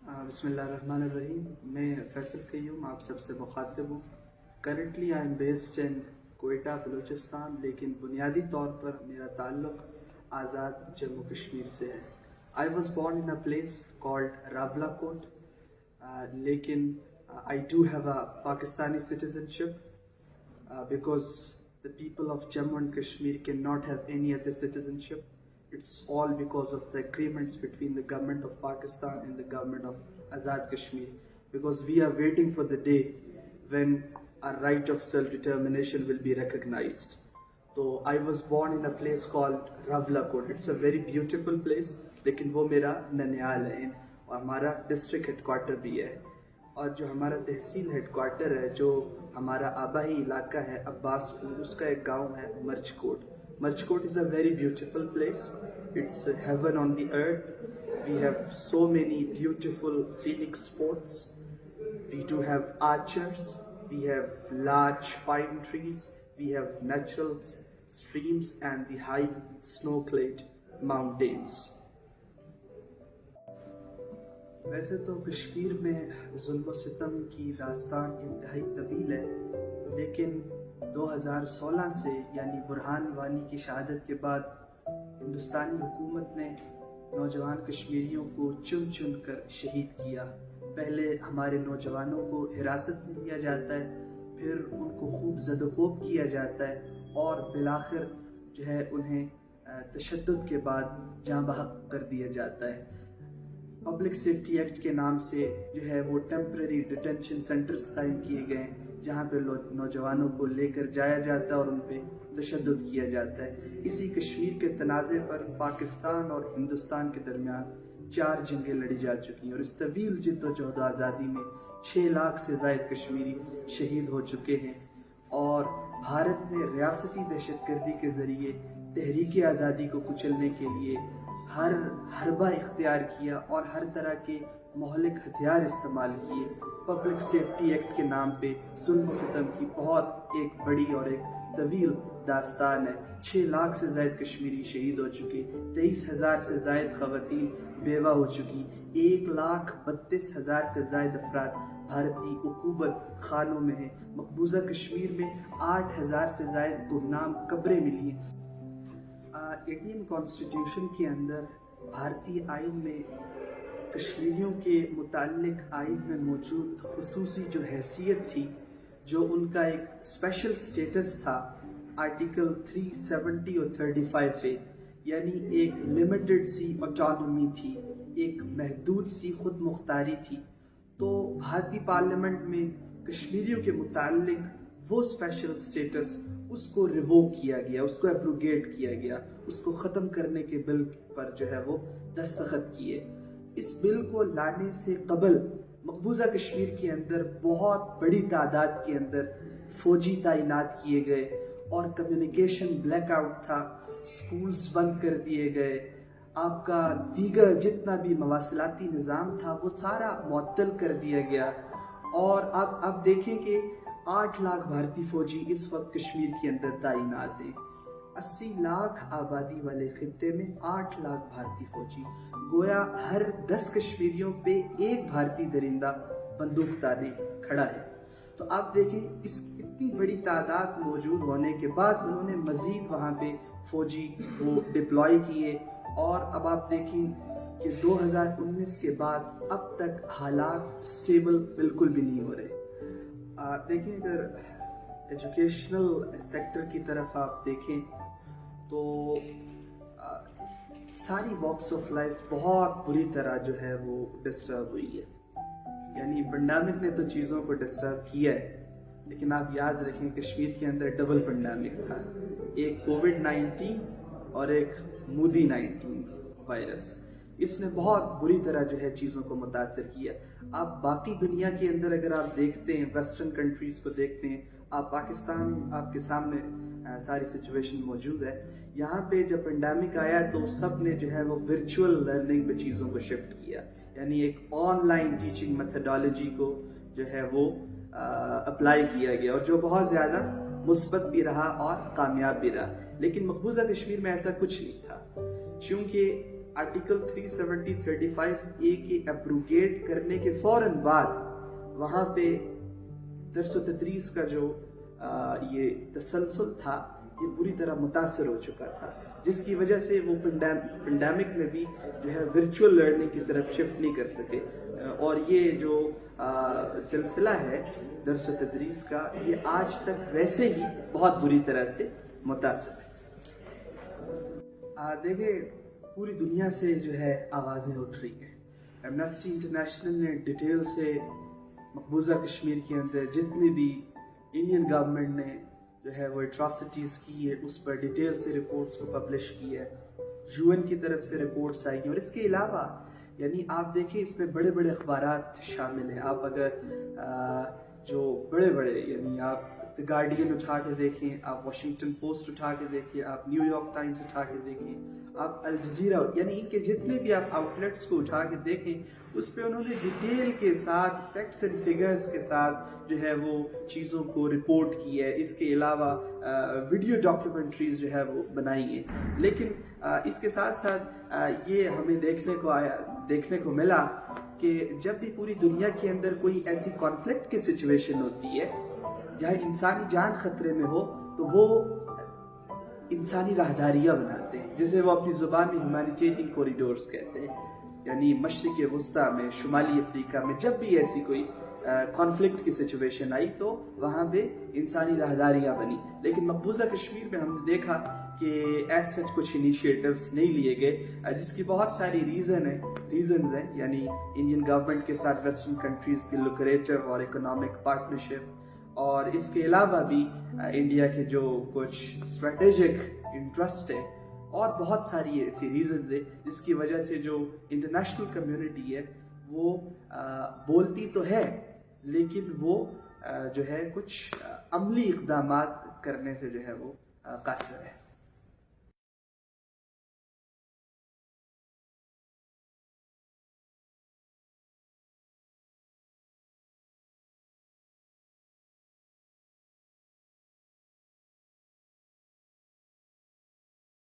بسم اللہ الرحمن الرحیم. میں فیصل قیوم آپ سب سے مخاطب ہوں. Currently I am based in Quetta Balochistan, لیکن بنیادی طور پر میرا تعلق آزاد جموں کشمیر سے ہے. I was born in a place called Rawalakot, لیکن I do have a Pakistani citizenship because the people of Jammu and Kashmir cannot have any other citizenship. It's all because of the agreements between the government of Pakistan and the government of Azad Kashmir. Because we are waiting for the day when our right of self-determination will be recognized. So I was born in a place called Rawalakot. It's a very beautiful place. لیکن وہ میرا ننیال ہے اور ہمارا district head quarter بھی ہے. اور جو ہمارا تحصیل ہیڈ کوارٹر ہے، جو ہمارا آبائی علاقہ ہے عباس پور، اس کا ایک گاؤں ہے Mirch Kot. Mirch Kot is a very beautiful place. It's heaven on the earth. We have so many beautiful scenic spots. We do have orchards. We have large pine trees. We have natural streams and the high snow clad mountains. ویسے تو کشمیر میں ظلم و ستم کی داستان انتہائی طویل ہے، لیکن 2016 سے یعنی برہان وانی کی شہادت کے بعد ہندوستانی حکومت نے نوجوان کشمیریوں کو چن چن کر شہید کیا. پہلے ہمارے نوجوانوں کو حراست میں لیا جاتا ہے، پھر ان کو خوب زد و کوب کیا جاتا ہے، اور بالآخر جو ہے انہیں تشدد کے بعد جاں بحق کر دیا جاتا ہے. پبلک سیفٹی ایکٹ کے نام سے جو ہے وہ ٹیمپرری ڈیٹینشن سینٹرز قائم کیے گئے ہیں، جہاں پہ نوجوانوں کو لے کر جایا جاتا ہے اور ان پہ تشدد کیا جاتا ہے. اسی کشمیر کے تنازع پر پاکستان اور ہندوستان کے درمیان 4 جنگیں لڑی جا چکی ہیں، اور اس طویل جد و جہد و آزادی میں 6 لاکھ سے زائد کشمیری شہید ہو چکے ہیں. اور بھارت نے ریاستی دہشت گردی کے ذریعے تحریک آزادی کو کچلنے کے لیے ہر حربہ اختیار کیا اور ہر طرح کے مہلک ہتھیار استعمال کیے. پبلک سیفٹی ایکٹ کے نام پہ ظلم و ستم کی بہت ایک بڑی اور ایک طویل داستان ہے. 6 لاکھ سے زائد کشمیری شہید ہو چکے، 23,000 سے زائد خواتین بیوہ ہو چکی، 1,32,000 سے زائد افراد بھارتی عقوبت خانوں میں ہیں. مقبوضہ کشمیر میں 8,000 سے زائد گمنام قبریں ملی ہیں. انڈین کانسٹیٹیوشن کے اندر بھارتی آئین میں کشمیریوں کے متعلق آئین میں موجود خصوصی جو حیثیت تھی، جو ان کا ایک اسپیشل سٹیٹس تھا، آرٹیکل 370 اور 35A، یعنی ایک لمیٹڈ سی آٹونومی تھی، ایک محدود سی خود مختاری تھی. تو بھارتی پارلیمنٹ میں کشمیریوں کے متعلق وہ اسپیشل سٹیٹس اس کو ریووک کیا گیا، اس کو ایبروگیٹ کیا گیا، اس کو ختم کرنے کے بل پر جو ہے وہ دستخط کیے. اس بل کو لانے سے قبل مقبوضہ کشمیر کے اندر بہت بڑی تعداد کے اندر فوجی تعینات کیے گئے، اور کمیونیکیشن بلیک آؤٹ تھا، سکولز بند کر دیے گئے. آپ کا دیگر جتنا بھی مواصلاتی نظام تھا وہ سارا معطل کر دیا گیا. اور اب دیکھیں کہ 8 لاکھ بھارتی فوجی اس وقت کشمیر کے اندر تعینات ہیں. 80 لاکھ آبادی والے خطے میں 8 لاکھ بھارتی فوجی، گویا ہر 10 کشمیریوں پہ ایک بھارتی درندہ بندوق تانے کھڑا ہے. تو آپ دیکھیں اس اتنی بڑی تعداد موجود ہونے کے بعد انہوں نے مزید وہاں پہ فوجی وہ ڈپلوائے کیے. اور اب آپ دیکھیں کہ 2019 کے بعد اب تک حالات سٹیبل بالکل بھی نہیں ہو رہے. دیکھیں اگر ایجوکیشنل سیکٹر کی طرف آپ دیکھیں تو ساری واکس آف لائف بہت بری طرح جو ہے وہ ڈسٹرب ہوئی ہے. یعنی پینڈیمک نے تو چیزوں کو ڈسٹرب کیا ہے، لیکن آپ یاد رکھیں کشمیر کے اندر ڈبل پینڈیمک تھا، ایک کووڈ-19 اور ایک مودی 19 وائرس. اس نے بہت بری طرح جو ہے چیزوں کو متاثر کیا. آپ باقی دنیا کے اندر اگر آپ دیکھتے ہیں، ویسٹرن کنٹریز کو دیکھتے ہیں، آپ پاکستان آپ کے سامنے ساری سچویشن موجود ہے. یہاں پہ جب پینڈیمک آیا تو سب نے جو ہے وہ ورچوئل لرننگ پہ چیزوں کو شفٹ کیا، یعنی ایک آن لائن ٹیچنگ میتھڈالوجی کو جو ہے وہ اپلائی کیا گیا، اور جو بہت زیادہ مثبت بھی رہا اور کامیاب بھی رہا. لیکن مقبوضہ کشمیر میں ایسا کچھ نہیں تھا، چونکہ آرٹیکل 370-35A کے ایبروگیٹ کرنے کے فوراً بعد وہاں پہ درس و تدریس کا جو یہ تسلسل تھا یہ پوری طرح متاثر ہو چکا تھا، جس کی وجہ سے وہ پینڈیمک میں بھی جو ہے ورچوئل لرننگ کی طرف شفٹ نہیں کر سکے، اور یہ جو سلسلہ ہے درس و تدریس کا یہ آج تک ویسے ہی بہت بری طرح سے متاثر ہے۔ دیکھیں پوری دنیا سے جو ہے آوازیں اٹھ رہی ہیں۔ ایمنسٹی انٹرنیشنل نے ڈیٹیل سے مقبوضہ کشمیر کے اندر جتنی بھی انڈین گورنمنٹ نے جو ہے وہ اٹراسٹیز کی ہے اس پر ڈیٹیل سے رپورٹس کو پبلش کی ہے، UN کی طرف سے رپورٹس آئی ہیں، اور اس کے علاوہ یعنی آپ دیکھیں اس میں بڑے بڑے اخبارات شامل ہیں۔ آپ اگر جو بڑے بڑے یعنی آپ دی گارڈین اٹھا کے دیکھیں، آپ واشنگٹن پوسٹ اٹھا کے دیکھیں، آپ نیو یارک ٹائمز اٹھا کے دیکھیں، آپ الجزیرہ یعنی ان کے جتنے بھی آپ آؤٹ لیٹس کو اٹھا کے دیکھیں، اس پہ انہوں نے ڈیٹیل کے ساتھ فیکٹس اینڈ فگرز کے ساتھ جو ہے وہ چیزوں کو رپورٹ کی ہے۔ اس کے علاوہ ویڈیو ڈاکیومنٹریز جو ہے وہ بنائی ہیں، لیکن اس کے ساتھ ساتھ یہ ہمیں دیکھنے کو ملا کہ جب بھی پوری دنیا کے اندر کوئی ایسی کانفلکٹ کی سچویشن ہوتی ہے جہاں انسانی جان خطرے میں ہو تو وہ انسانی راہداریاں بناتے ہیں، جسے وہ اپنی زبان میں ہیومینیٹیرین کوریڈورز کہتے ہیں۔ یعنی مشرق وسطیٰ میں، شمالی افریقہ میں جب بھی ایسی کوئی کانفلکٹ کی سچویشن آئی تو وہاں پہ انسانی راہداریاں بنی، لیکن مقبوضہ کشمیر میں ہم نے دیکھا کہ ایز سچ کچھ انیشیٹوز نہیں لیے گئے، جس کی بہت ساری ریزنز ہیں، یعنی انڈین گورنمنٹ کے ساتھ ویسٹرن کنٹریز کی لوکریٹو اور اکنامک پارٹنرشپ، اور اس کے علاوہ بھی انڈیا کے جو کچھ اسٹریٹجک انٹرسٹ ہے، اور بہت ساری ایسی ریزنز ہیں جس کی وجہ سے جو انٹرنیشنل کمیونٹی ہے وہ بولتی تو ہے لیکن وہ جو ہے کچھ عملی اقدامات کرنے سے جو ہے وہ قاصر ہے۔